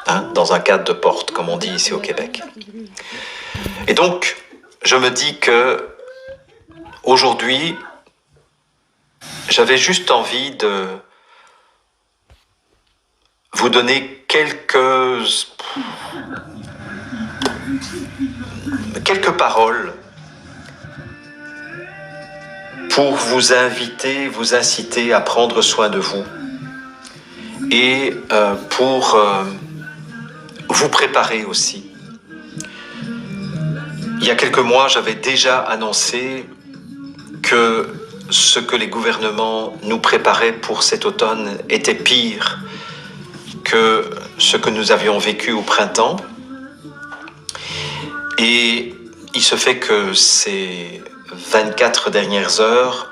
hein, dans un cadre de porte, comme on dit ici au Québec. Et donc, je me dis que aujourd'hui, j'avais juste envie de vous donner quelques paroles pour vous inviter, vous inciter à prendre soin de vous et pour vous préparer aussi. Il y a quelques mois, j'avais déjà annoncé que ce que les gouvernements nous préparaient pour cet automne était pire que ce que nous avions vécu au printemps. Et il se fait que ces 48 dernières heures,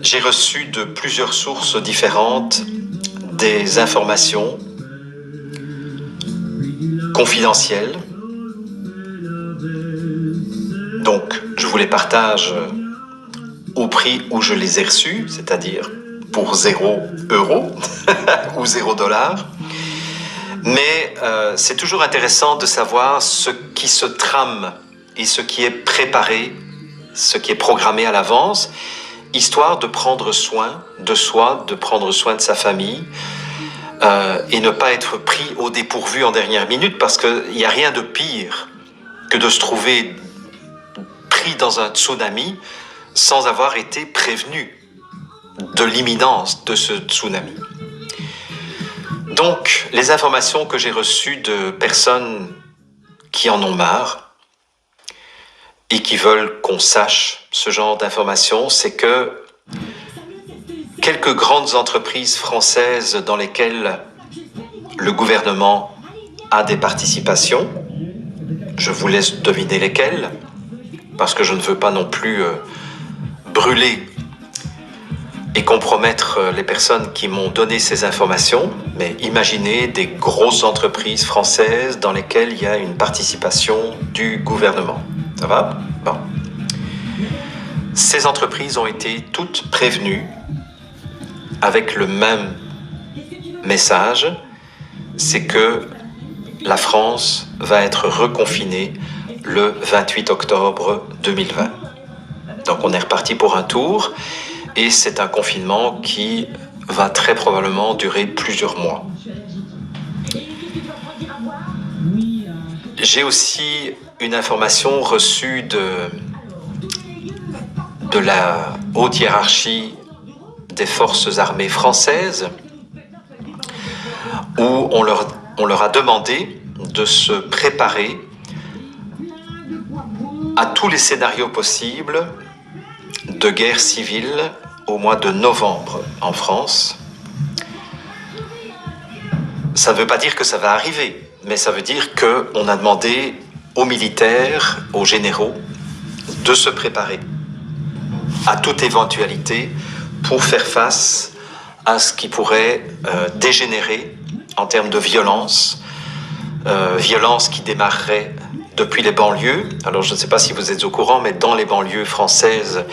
j'ai reçu de plusieurs sources différentes des informations confidentielles. Donc, je vous les partage au prix où je les ai reçus, c'est-à-dire pour 0 € ou $0. Mais c'est toujours intéressant de savoir ce qui se trame et ce qui est préparé, ce qui est programmé à l'avance, histoire de prendre soin de soi, de prendre soin de sa famille et ne pas être pris au dépourvu en dernière minute, parce qu'il n'y a rien de pire que de se trouver pris dans un tsunami sans avoir été prévenu de l'imminence de ce tsunami. Donc, les informations que j'ai reçues de personnes qui en ont marre et qui veulent qu'on sache ce genre d'informations, c'est que quelques grandes entreprises françaises dans lesquelles le gouvernement a des participations, je vous laisse deviner lesquelles, parce que je ne veux pas non plus brûler et compromettre les personnes qui m'ont donné ces informations, mais imaginez des grosses entreprises françaises dans lesquelles il y a une participation du gouvernement. Ça va? Bon. Ces entreprises ont été toutes prévenues avec le même message, c'est que la France va être reconfinée le 28 octobre 2020. Donc on est reparti pour un tour. Et c'est un confinement qui va très probablement durer plusieurs mois. J'ai aussi une information reçue de la haute hiérarchie des forces armées françaises, où on leur a demandé de se préparer à tous les scénarios possibles de guerre civile au mois de novembre en France. Ça ne veut pas dire que ça va arriver, mais ça veut dire qu'on a demandé aux militaires, aux généraux, de se préparer à toute éventualité pour faire face à ce qui pourrait dégénérer en termes de violence, violence qui démarrerait depuis les banlieues. Alors je ne sais pas si vous êtes au courant, mais dans les banlieues françaises,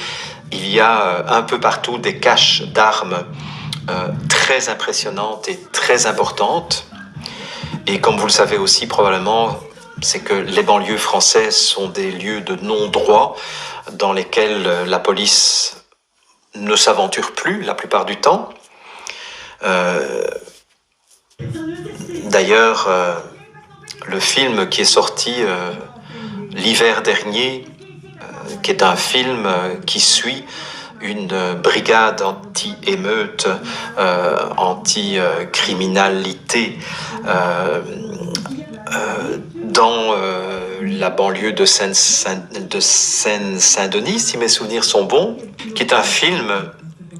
il y a un peu partout des caches d'armes très impressionnantes et très importantes. Et comme vous le savez aussi probablement, c'est que les banlieues françaises sont des lieux de non-droit dans lesquels la police ne s'aventure plus la plupart du temps. D'ailleurs, le film qui est sorti l'hiver dernier, qui est un film qui suit une brigade anti-émeute, anti-criminalité dans la banlieue de Seine-Saint-Denis, si mes souvenirs sont bons, qui est un film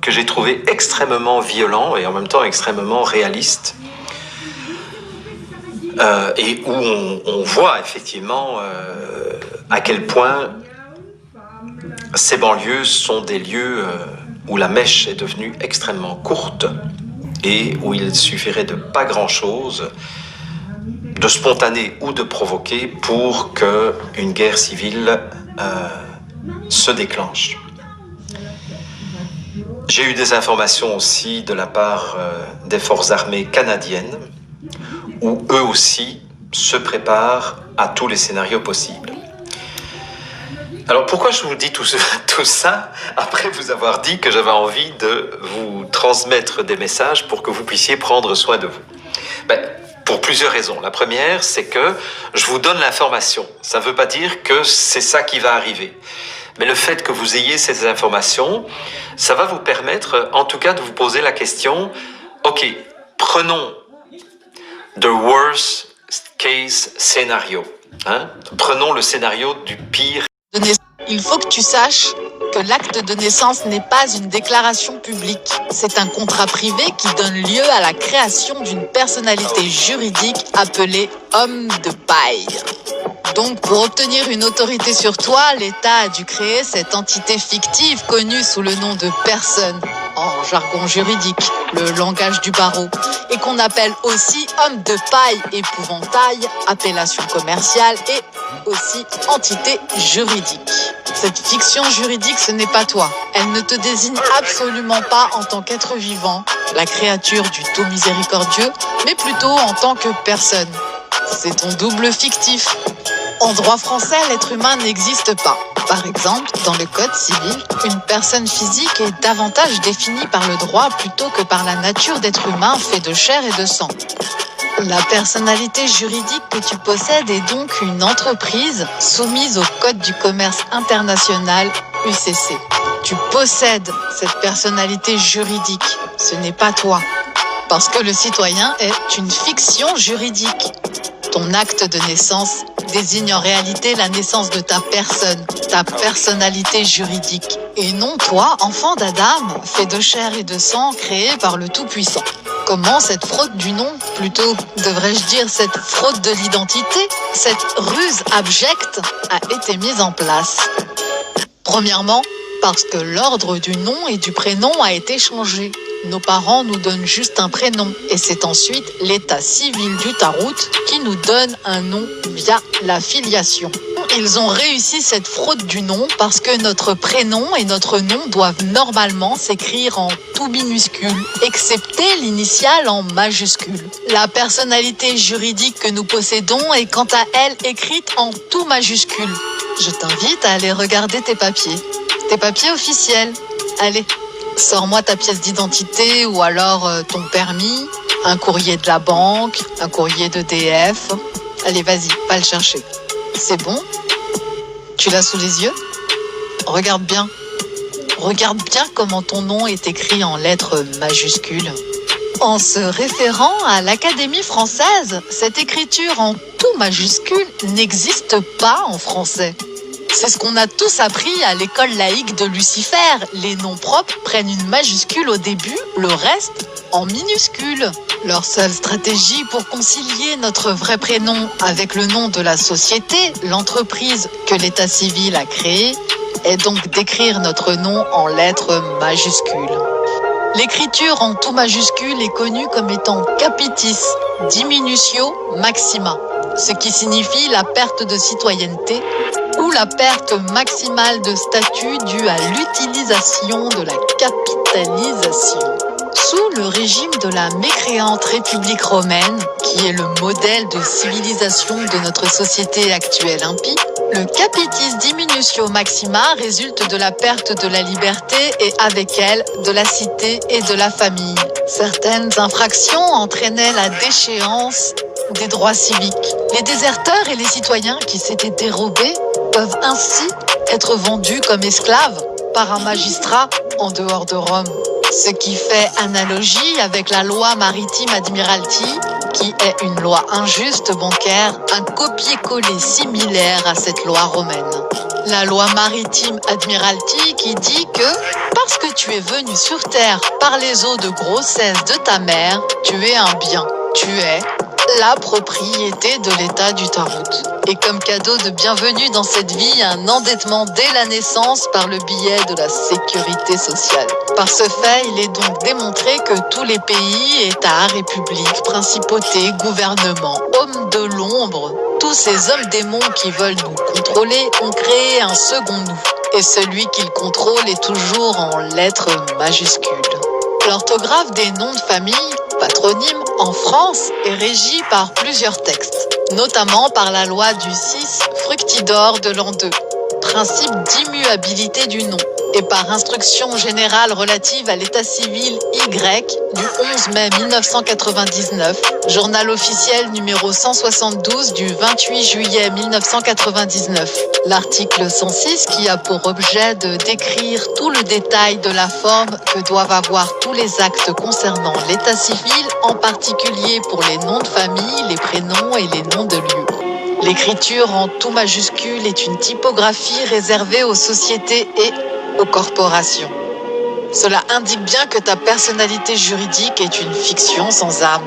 que j'ai trouvé extrêmement violent et en même temps extrêmement réaliste. Et où on voit effectivement à quel point ces banlieues sont des lieux où la mèche est devenue extrêmement courte et où il suffirait de pas grand-chose, de spontané ou de provoqué, pour qu'une guerre civile se déclenche. J'ai eu des informations aussi de la part des forces armées canadiennes, où eux aussi se préparent à tous les scénarios possibles. Alors pourquoi je vous dis tout ça après vous avoir dit que j'avais envie de vous transmettre des messages pour que vous puissiez prendre soin de vous? Pour plusieurs raisons. La première, c'est que je vous donne l'information. Ça ne veut pas dire que c'est ça qui va arriver. Mais le fait que vous ayez ces informations, ça va vous permettre en tout cas de vous poser la question, ok, prenons the worst case scénario. Prenons le scénario du pire. Il faut que tu saches que l'acte de naissance n'est pas une déclaration publique. C'est un contrat privé qui donne lieu à la création d'une personnalité juridique appelée homme de paille. Donc, pour obtenir une autorité sur toi, l'État a dû créer cette entité fictive connue sous le nom de personne, en jargon juridique, le langage du barreau, et qu'on appelle aussi homme de paille, épouvantail, appellation commerciale et aussi entité juridique. Cette fiction juridique, ce n'est pas toi. Elle ne te désigne absolument pas en tant qu'être vivant, la créature du tout miséricordieux, mais plutôt en tant que personne. C'est ton double fictif. En droit français, l'être humain n'existe pas. Par exemple, dans le Code civil, une personne physique est davantage définie par le droit plutôt que par la nature d'être humain fait de chair et de sang. La personnalité juridique que tu possèdes est donc une entreprise soumise au Code du commerce international UCC. Tu possèdes cette personnalité juridique, ce n'est pas toi. Parce que le citoyen est une fiction juridique. Ton acte de naissance désigne en réalité la naissance de ta personne, ta personnalité juridique. Et non toi, enfant d'Adam, fait de chair et de sang, créé par le Tout-Puissant. Comment cette fraude du nom, plutôt devrais-je dire cette fraude de l'identité, cette ruse abjecte a été mise en place? Premièrement, parce que l'ordre du nom et du prénom a été changé. Nos parents nous donnent juste un prénom et c'est ensuite l'état civil du Tarout qui nous donne un nom via la filiation. Ils ont réussi cette fraude du nom parce que notre prénom et notre nom doivent normalement s'écrire en tout minuscule, excepté l'initiale en majuscule. La personnalité juridique que nous possédons est quant à elle écrite en tout majuscule. Je t'invite à aller regarder tes papiers officiels. Allez. Sors-moi ta pièce d'identité ou alors ton permis, un courrier de la banque, un courrier d'EDF. Allez, vas-y, va le chercher. C'est bon? Tu l'as sous les yeux? Regarde bien. Regarde bien comment ton nom est écrit en lettres majuscules. En se référant à l'Académie française, cette écriture en tout majuscule n'existe pas en français. C'est ce qu'on a tous appris à l'école laïque de Lucifer. Les noms propres prennent une majuscule au début, le reste en minuscule. Leur seule stratégie pour concilier notre vrai prénom avec le nom de la société, l'entreprise que l'état civil a créée, est donc d'écrire notre nom en lettres majuscules. L'écriture en tout majuscule est connue comme étant capitis diminutio maxima, ce qui signifie la perte de citoyenneté ou la perte maximale de statut due à l'utilisation de la capitalisation. Sous le régime de la mécréante République romaine, qui est le modèle de civilisation de notre société actuelle impie, le capitis diminutio maxima résulte de la perte de la liberté et avec elle de la cité et de la famille. Certaines infractions entraînaient la déchéance des droits civiques. Les déserteurs et les citoyens qui s'étaient dérobés peuvent ainsi être vendus comme esclaves par un magistrat en dehors de Rome. Ce qui fait analogie avec la loi maritime Admiralty, qui est une loi injuste bancaire, un copier-coller similaire à cette loi romaine. La loi maritime Admiralty qui dit que parce que tu es venu sur terre par les eaux de grossesse de ta mère, tu es un bien, tu es la propriété de l'État d'Utah. Et comme cadeau de bienvenue dans cette vie, un endettement dès la naissance par le biais de la sécurité sociale. Par ce fait, il est donc démontré que tous les pays, États, républiques, principautés, gouvernements, hommes de l'ombre, tous ces hommes démons qui veulent nous contrôler ont créé un second nous. Et celui qu'ils contrôlent est toujours en lettres majuscules. L'orthographe des noms de famille, patronymes, en France est régie par plusieurs textes, notamment par la loi du 6 Fructidor de l'an 2, principe d'immuabilité du nom, et par instruction générale relative à l'état civil Y du 11 mai 1999, journal officiel numéro 172 du 28 juillet 1999. L'article 106 qui a pour objet de décrire tout le détail de la forme que doivent avoir tous les actes concernant l'état civil, en particulier pour les noms de famille, les prénoms et les noms de lieu. L'écriture en tout majuscule est une typographie réservée aux sociétés et aux corporations. Cela indique bien que ta personnalité juridique est une fiction sans âme.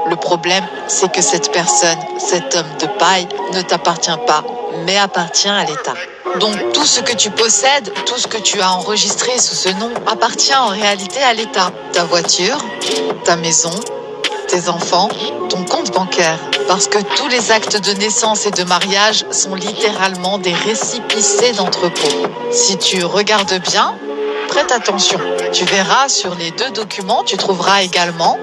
Le problème, c'est que cette personne, cet homme de paille, ne t'appartient pas, mais appartient à l'État. Donc tout ce que tu possèdes, tout ce que tu as enregistré sous ce nom, appartient en réalité à l'État. Ta voiture, ta maison, tes enfants, ton compte bancaire. Parce que tous les actes de naissance et de mariage sont littéralement des récipicés d'entrepôt. Si tu regardes bien, prête attention. Tu verras sur les deux documents, tu trouveras également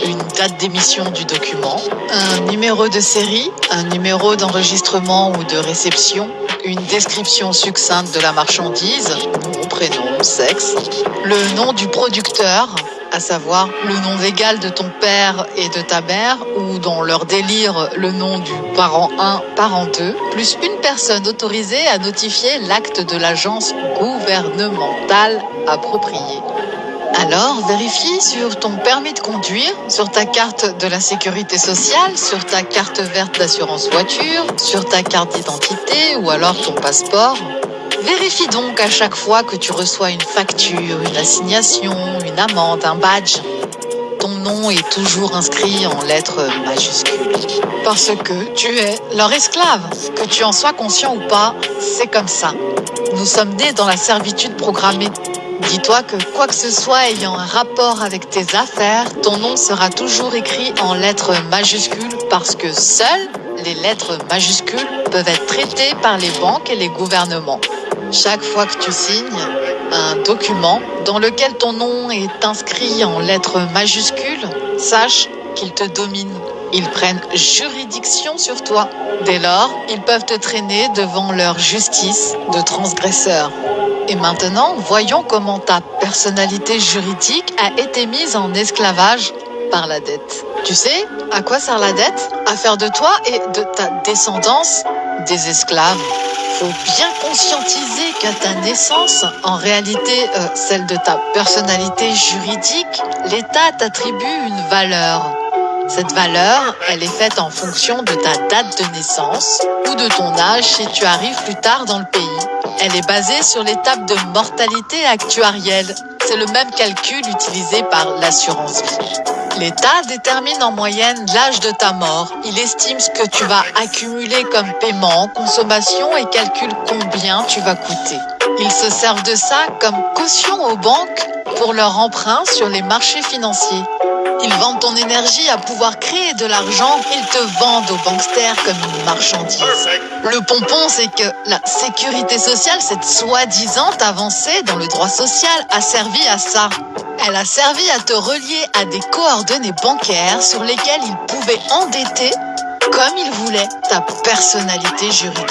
une date d'émission du document, un numéro de série, un numéro d'enregistrement ou de réception, une description succincte de la marchandise, nom, prénom, sexe, le nom du producteur, à savoir le nom légal de ton père et de ta mère, ou dans leur délire, le nom du parent 1, parent 2, plus une personne autorisée à notifier l'acte de l'agence gouvernementale appropriée. Alors, vérifie sur ton permis de conduire, sur ta carte de la sécurité sociale, sur ta carte verte d'assurance voiture, sur ta carte d'identité ou alors ton passeport. Vérifie donc à chaque fois que tu reçois une facture, une assignation, une amende, un badge. Ton nom est toujours inscrit en lettres majuscules. Parce que tu es leur esclave. Que tu en sois conscient ou pas, c'est comme ça. Nous sommes nés dans la servitude programmée. Dis-toi que quoi que ce soit ayant un rapport avec tes affaires, ton nom sera toujours écrit en lettres majuscules parce que seules les lettres majuscules peuvent être traitées par les banques et les gouvernements. Chaque fois que tu signes un document dans lequel ton nom est inscrit en lettres majuscules, sache qu'ils te dominent. Ils prennent juridiction sur toi. Dès lors, ils peuvent te traîner devant leur justice de transgresseur. Et maintenant, voyons comment ta personnalité juridique a été mise en esclavage par la dette. Tu sais à quoi sert la dette? À faire de toi et de ta descendance des esclaves. Faut bien conscientiser qu'à ta naissance, en réalité, celle de ta personnalité juridique, l'État t'attribue une valeur. Cette valeur, elle est faite en fonction de ta date de naissance ou de ton âge si tu arrives plus tard dans le pays. Elle est basée sur l'étape de mortalité actuarielle. C'est le même calcul utilisé par l'assurance vie. L'État détermine en moyenne l'âge de ta mort. Il estime ce que tu vas accumuler comme paiement, consommation et calcule combien tu vas coûter. Ils se servent de ça comme caution aux banques pour leur emprunt sur les marchés financiers. Ils vendent ton énergie à pouvoir créer de l'argent. Ils te vendent aux banksters comme une marchandise. Le pompon, c'est que la sécurité sociale, cette soi-disant avancée dans le droit social, a servi à ça. Elle a servi à te relier à des coordonnées bancaires sur lesquelles ils pouvaient endetter, comme ils voulaient, ta personnalité juridique.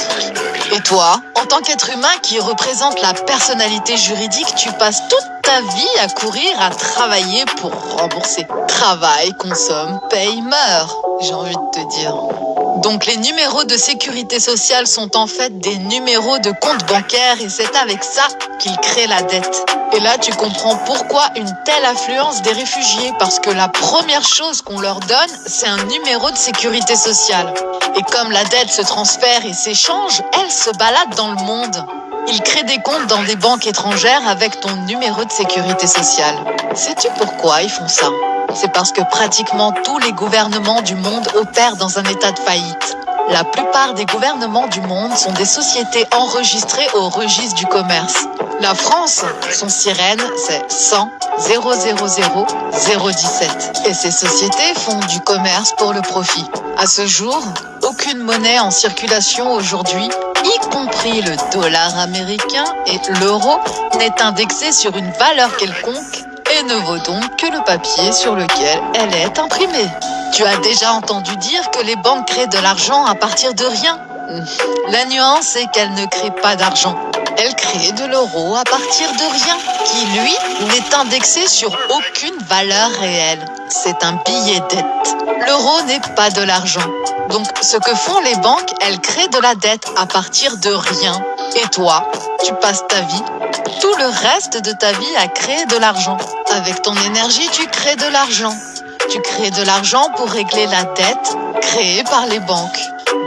Et toi, en tant qu'être humain qui représente la personnalité juridique, tu passes toute ta vie à courir, à travailler pour rembourser. Travaille, consomme, paye, meurt, j'ai envie de te dire. Donc les numéros de sécurité sociale sont en fait des numéros de compte bancaire et c'est avec ça qu'ils créent la dette. Et là, tu comprends pourquoi une telle affluence des réfugiés, parce que la première chose qu'on leur donne, c'est un numéro de sécurité sociale. Et comme la dette se transfère et s'échange, elle se balade dans le monde. Ils créent des comptes dans des banques étrangères avec ton numéro de sécurité sociale. Sais-tu pourquoi ils font ça? C'est parce que pratiquement tous les gouvernements du monde opèrent dans un état de faillite. La plupart des gouvernements du monde sont des sociétés enregistrées au registre du commerce. La France, son sirène, c'est 100 000 017. Et ces sociétés font du commerce pour le profit. À ce jour, aucune monnaie en circulation aujourd'hui, y compris le dollar américain et l'euro, n'est indexée sur une valeur quelconque et ne vaut donc que le papier sur lequel elle est imprimée. Tu as déjà entendu dire que les banques créent de l'argent à partir de rien. La nuance est qu'elles ne créent pas d'argent. Elles créent de l'euro à partir de rien, qui lui n'est indexé sur aucune valeur réelle. C'est un billet dette. L'euro n'est pas de l'argent. Donc ce que font les banques, elles créent de la dette à partir de rien. Et toi, tu passes ta vie, tout le reste de ta vie à créer de l'argent. Avec ton énergie, tu crées de l'argent. Tu crées de l'argent pour régler la dette créée par les banques.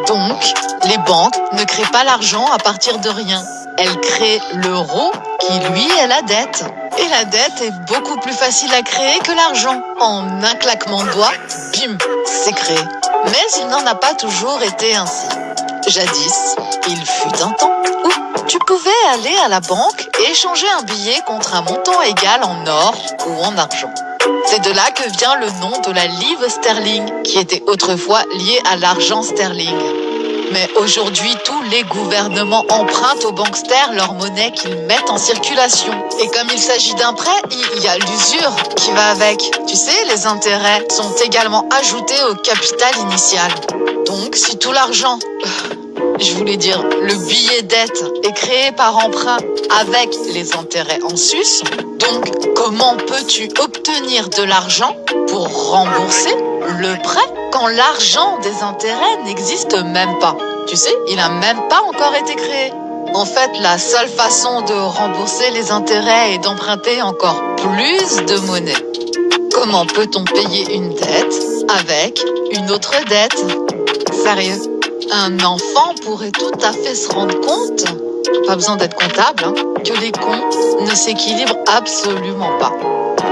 Donc, les banques ne créent pas l'argent à partir de rien. Elles créent l'euro qui, lui, est la dette. Et la dette est beaucoup plus facile à créer que l'argent. En un claquement de doigts, bim, c'est créé. Mais il n'en a pas toujours été ainsi. Jadis, il fut un temps où tu pouvais aller à la banque et échanger un billet contre un montant égal en or ou en argent. C'est de là que vient le nom de la livre sterling, qui était autrefois lié à l'argent sterling. Mais aujourd'hui, tous les gouvernements empruntent aux banques ster leur monnaie qu'ils mettent en circulation. Et comme il s'agit d'un prêt, il y a l'usure qui va avec. Tu sais, les intérêts sont également ajoutés au capital initial. Donc, si tout l'argent, je voulais dire, le billet dette est créé par emprunt avec les intérêts en sus, donc comment peux-tu obtenir de l'argent pour rembourser le prêt quand l'argent des intérêts n'existe même pas? Tu sais, il n'a même pas encore été créé. En fait, la seule façon de rembourser les intérêts est d'emprunter encore plus de monnaie. Comment peut-on payer une dette avec une autre dette? Sérieux? Un enfant pourrait tout à fait se rendre compte, pas besoin d'être comptable, que les comptes ne s'équilibrent absolument pas.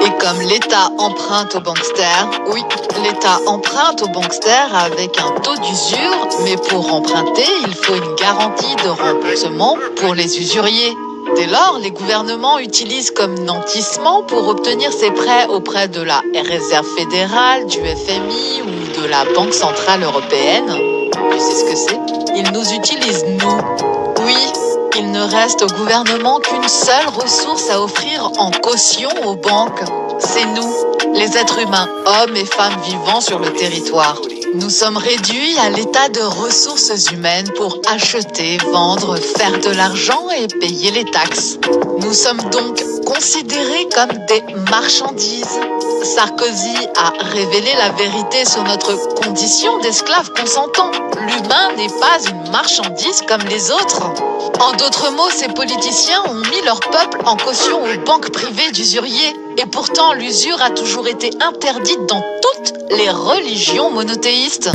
Et comme l'État emprunte aux banques ster, oui, l'État emprunte aux banques ster avec un taux d'usure, mais pour emprunter, il faut une garantie de remboursement pour les usuriers. Dès lors, les gouvernements utilisent comme nantissement pour obtenir ces prêts auprès de la Réserve fédérale, du FMI ou de la Banque centrale européenne. Tu sais ce que c'est? Ils nous utilisent, nous. Oui, il ne reste au gouvernement qu'une seule ressource à offrir en caution aux banques. C'est nous, les êtres humains, hommes et femmes vivant sur le territoire. Nous sommes réduits à l'état de ressources humaines pour acheter, vendre, faire de l'argent et payer les taxes. Nous sommes donc considérés comme des marchandises. Sarkozy a révélé la vérité sur notre condition d'esclaves consentants. L'humain n'est pas une marchandise comme les autres. En d'autres mots, ces politiciens ont mis leur peuple en caution aux banques privées d'usuriers. Et pourtant, l'usure a toujours été interdite dans toutes les religions monothéistes.